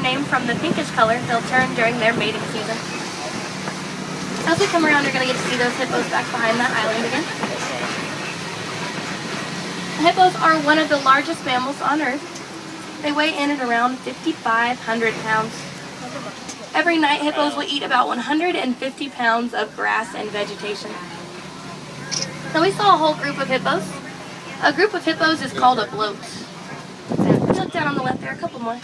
name from the pinkish color they'll turn during their mating season. As we come around, you're going to get to see those hippos back behind that island again. Hippos are one of the largest mammals on Earth. They weigh in at around 5,500 pounds. Every night, hippos will eat about 150 pounds of grass and vegetation. Now we saw a whole group of hippos. A group of hippos is called a bloat. Look down on the left there, a couple more.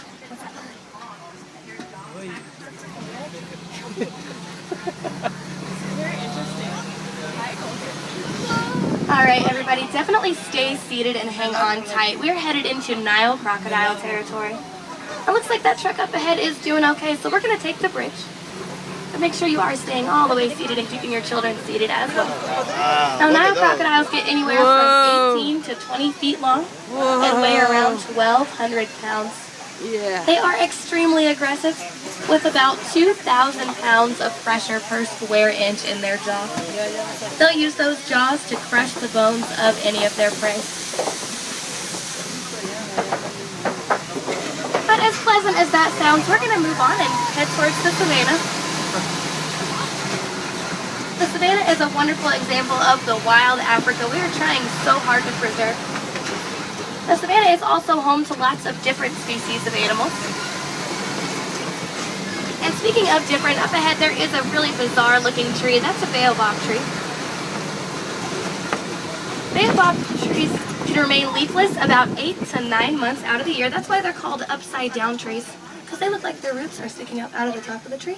Alright everybody, definitely stay seated and hang on tight. We're headed into Nile crocodile territory. It looks like that truck up ahead is doing okay, so we're going to take the bridge. But make sure you are staying all the way seated and keeping your children seated as well. Now Nile crocodiles get anywhere from 18 to 20 feet long and weigh around 1,200 pounds. They are extremely aggressive, with about 2,000 pounds of pressure per square inch in their jaw. They'll use those jaws to crush the bones of any of their prey. But as pleasant as that sounds, we're going to move on and head towards the savannah. The savannah is a wonderful example of the wild Africa we are trying so hard to preserve. The savannah is also home to lots of different species of animals. And speaking of different, up ahead there is a really bizarre looking tree. That's a baobab tree. Baobab trees can remain leafless about 8 to 9 months out of the year. That's why they're called upside down trees, because they look like their roots are sticking up out of the top of the tree.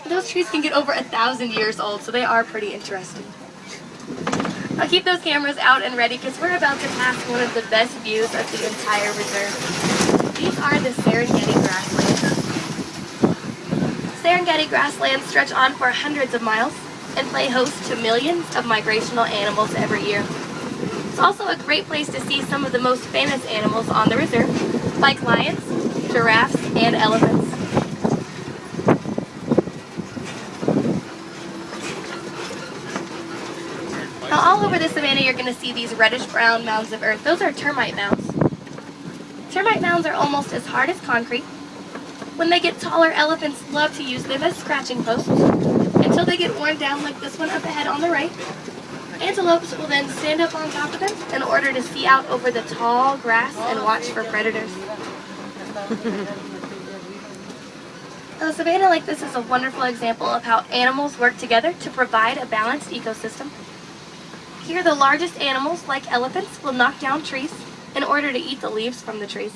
Those trees can get over 1,000 years old, so they are pretty interesting. I'll keep those cameras out and ready because we're about to pass one of the best views of the entire reserve. These are the Serengeti grasslands. Serengeti grasslands stretch on for hundreds of miles and play host to millions of migrational animals every year. It's also a great place to see some of the most famous animals on the reserve, like lions, giraffes, and elephants. Now all over the savannah you're going to see these reddish-brown mounds of earth. Those are termite mounds. Termite mounds are almost as hard as concrete. When they get taller, elephants love to use them as scratching posts until they get worn down like this one up ahead on the right. Antelopes will then stand up on top of them in order to see out over the tall grass and watch for predators. A savannah like this is a wonderful example of how animals work together to provide a balanced ecosystem. Here, the largest animals, like elephants, will knock down trees in order to eat the leaves from the trees.